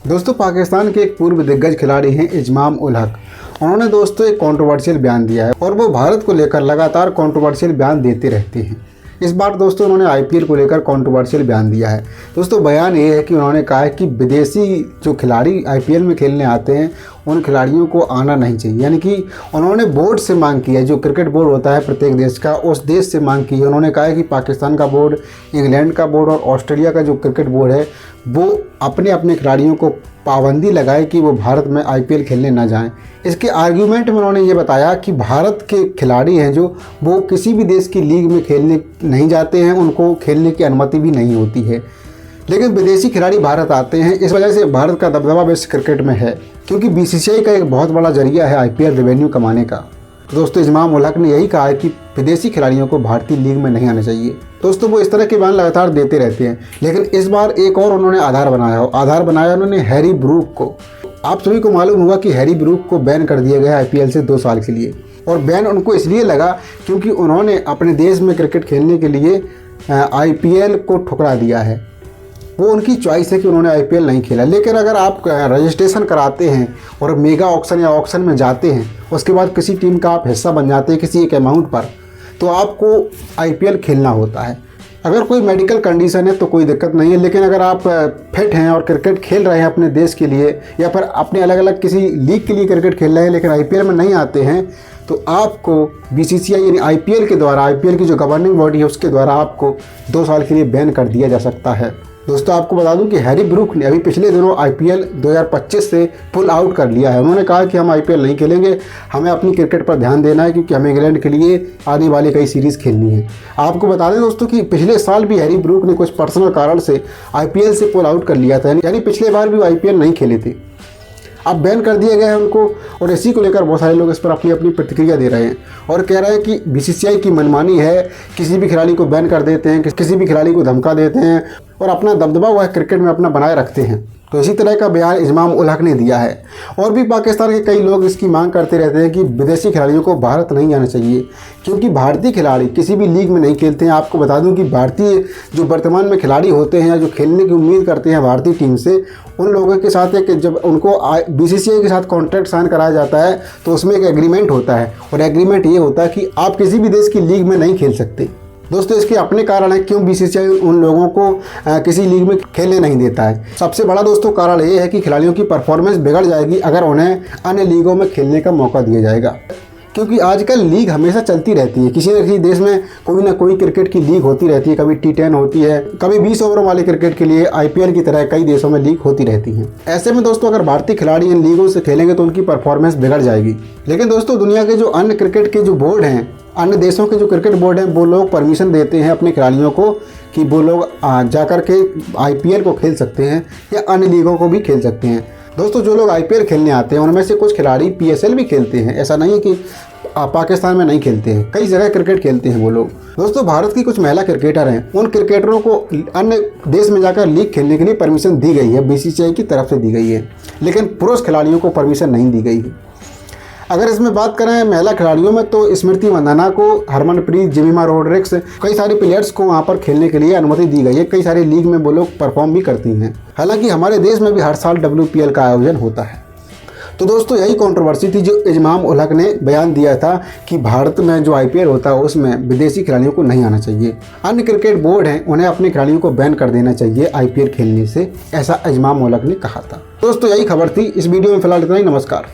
दोस्तों पाकिस्तान के एक पूर्व दिग्गज खिलाड़ी हैं इजमाम उल हक। उन्होंने दोस्तों एक कंट्रोवर्शियल बयान दिया है और वो भारत को लेकर लगातार कंट्रोवर्शियल बयान देते रहते हैं। इस बार दोस्तों उन्होंने आईपीएल को लेकर कंट्रोवर्शियल बयान दिया है। दोस्तों बयान ये है कि उन्होंने कहा है कि विदेशी जो खिलाड़ी आईपीएल में खेलने आते हैं उन खिलाड़ियों को आना नहीं चाहिए। यानी कि उन्होंने बोर्ड से मांग की है, जो क्रिकेट बोर्ड होता है प्रत्येक देश का, उस देश से मांग की है। उन्होंने कहा है कि पाकिस्तान का बोर्ड, इंग्लैंड का बोर्ड और ऑस्ट्रेलिया का जो क्रिकेट बोर्ड है वो अपने अपने खिलाड़ियों को पाबंदी लगाए कि वो भारत में आईपीएल खेलने ना जाएं। इसके आर्ग्यूमेंट में उन्होंने ये बताया कि भारत के खिलाड़ी हैं जो वो किसी भी देश की लीग में खेलने नहीं जाते हैं, उनको खेलने की अनुमति भी नहीं होती है। लेकिन विदेशी खिलाड़ी भारत आते हैं, इस वजह से भारत का दबदबा विश्व क्रिकेट में है, क्योंकि बीसीसीआई का एक बहुत बड़ा जरिया है आईपीएल रेवेन्यू कमाने का। दोस्तों इजमाम उल हक ने यही कहा है कि विदेशी खिलाड़ियों को भारतीय लीग में नहीं आना चाहिए। दोस्तों वो इस तरह के बयान लगातार देते रहते हैं, लेकिन इस बार एक और उन्होंने आधार बनाया उन्होंने हैरी ब्रूक को। आप सभी को मालूम होगा कि हैरी ब्रूक को बैन कर दिया गया आईपीएल से 2 साल के लिए, और बैन उनको इसलिए लगा क्योंकि उन्होंने अपने देश में क्रिकेट खेलने के लिए आईपीएल को ठुकरा दिया है। वो उनकी चॉइस है कि उन्होंने आईपीएल नहीं खेला। लेकिन अगर आप रजिस्ट्रेशन कराते हैं और मेगा ऑक्शन या ऑक्शन में जाते हैं, उसके बाद किसी टीम का आप हिस्सा बन जाते हैं किसी एक अमाउंट पर, तो आपको आईपीएल खेलना होता है। अगर कोई मेडिकल कंडीशन है तो कोई दिक्कत नहीं है, लेकिन अगर आप फिट हैं और क्रिकेट खेल रहे हैं अपने देश के लिए या फिर अपने अलग अलग किसी लीग के लिए क्रिकेट खेल रहे हैं लेकिन आईपीएल में नहीं आते हैं, तो आपको बीसीसीआई यानी आईपीएल के द्वारा, आईपीएल की जो गवर्निंग बॉडी है उसके द्वारा आपको 2 साल के लिए बैन कर दिया जा सकता है। दोस्तों आपको बता दूं कि हैरी ब्रूक ने अभी पिछले दिनों आईपीएल 2025 से पुल आउट कर लिया है। उन्होंने कहा कि हम आईपीएल नहीं खेलेंगे, हमें अपनी क्रिकेट पर ध्यान देना है क्योंकि हमें इंग्लैंड के लिए आने वाली कई सीरीज़ खेलनी है। आपको बता दें दोस्तों कि पिछले साल भी हैरी ब्रूक ने कुछ पर्सनल कारण से आईपीएल से पुल आउट कर लिया था, यानी पिछले बार भी वो आईपीएल नहीं खेले थे। अब बैन कर दिया गया है उनको, और इसी को लेकर बहुत सारे लोग इस पर अपनी अपनी प्रतिक्रिया दे रहे हैं और कह रहे हैं कि बीसीसीआई की मनमानी है, किसी भी खिलाड़ी को बैन कर देते हैं, किसी भी खिलाड़ी को धमका देते हैं और अपना दबदबा वह क्रिकेट में अपना बनाए रखते हैं। तो इसी तरह का बयान इजमाम उल हक ने दिया है। और भी पाकिस्तान के कई लोग इसकी मांग करते रहते हैं कि विदेशी खिलाड़ियों को भारत नहीं आना चाहिए, क्योंकि भारतीय खिलाड़ी किसी भी लीग में नहीं खेलते हैं। आपको बता दूं कि भारतीय जो वर्तमान में खिलाड़ी होते हैं या जो खेलने की उम्मीद करते हैं भारतीय टीम से, उन लोगों के साथ एक जब उनको बीसीसीआई के साथ कॉन्ट्रैक्ट साइन कराया जाता है तो उसमें एक एग्रीमेंट होता है, और एग्रीमेंट ये होता है कि आप किसी भी देश की लीग में नहीं खेल सकते। दोस्तों इसके अपने कारण है क्यों बीसीसीआई उन लोगों को किसी लीग में खेलने नहीं देता है। सबसे बड़ा दोस्तों कारण ये है कि खिलाड़ियों की परफॉर्मेंस बिगड़ जाएगी अगर उन्हें अन्य लीगों में खेलने का मौका दिया जाएगा, क्योंकि आजकल लीग हमेशा चलती रहती है। किसी न किसी देश में कोई ना कोई क्रिकेट की लीग होती रहती है, कभी T10 होती है, कभी 20 ओवरों वाले क्रिकेट के लिए आईपीएल की तरह कई देशों में लीग होती रहती हैं। ऐसे में दोस्तों अगर भारतीय खिलाड़ी इन लीगों से खेलेंगे तो उनकी परफॉर्मेंस बिगड़ जाएगी। लेकिन दोस्तों दुनिया के जो अन्य क्रिकेट के जो बोर्ड हैं, अन्य देशों के जो क्रिकेट बोर्ड हैं, वो लोग परमिशन देते हैं अपने खिलाड़ियों को कि वो लोग जाकर के आईपीएल को खेल सकते हैं या अन्य लीगों को भी खेल सकते हैं। दोस्तों जो लोग आईपीएल खेलने आते हैं उनमें से कुछ खिलाड़ी पीएसएल भी खेलते हैं। ऐसा नहीं है कि पाकिस्तान में नहीं खेलते हैं, कई जगह क्रिकेट खेलते हैं वो लोग। दोस्तों भारत की कुछ महिला क्रिकेटर हैं, उन क्रिकेटरों को अन्य देश में जाकर लीग खेलने के लिए परमिशन दी गई है, बीसीसीआई की तरफ से दी गई है, लेकिन पुरुष खिलाड़ियों को परमिशन नहीं दी गई है। अगर इसमें बात करें महिला खिलाड़ियों में तो स्मृति मंदाना को, हरमनप्रीत, जेमिमा रोड्रिग्स, कई सारे प्लेयर्स को वहां पर खेलने के लिए अनुमति दी गई है। कई सारे लीग में वो लोग परफॉर्म भी करती हैं। हालांकि हमारे देश में भी हर साल WPL का आयोजन होता है। तो दोस्तों यही कंट्रोवर्सी थी जो इजमाम उल हक ने बयान दिया था कि भारत में जो आईपीएल होता है उसमें विदेशी खिलाड़ियों को नहीं आना चाहिए। अन्य क्रिकेट बोर्ड हैं उन्हें अपने खिलाड़ियों को बैन कर देना चाहिए आईपीएल खेलने से, ऐसा इजमाम उल हक ने कहा था। दोस्तों यही खबर थी। इस वीडियो में फिलहाल इतना ही। नमस्कार।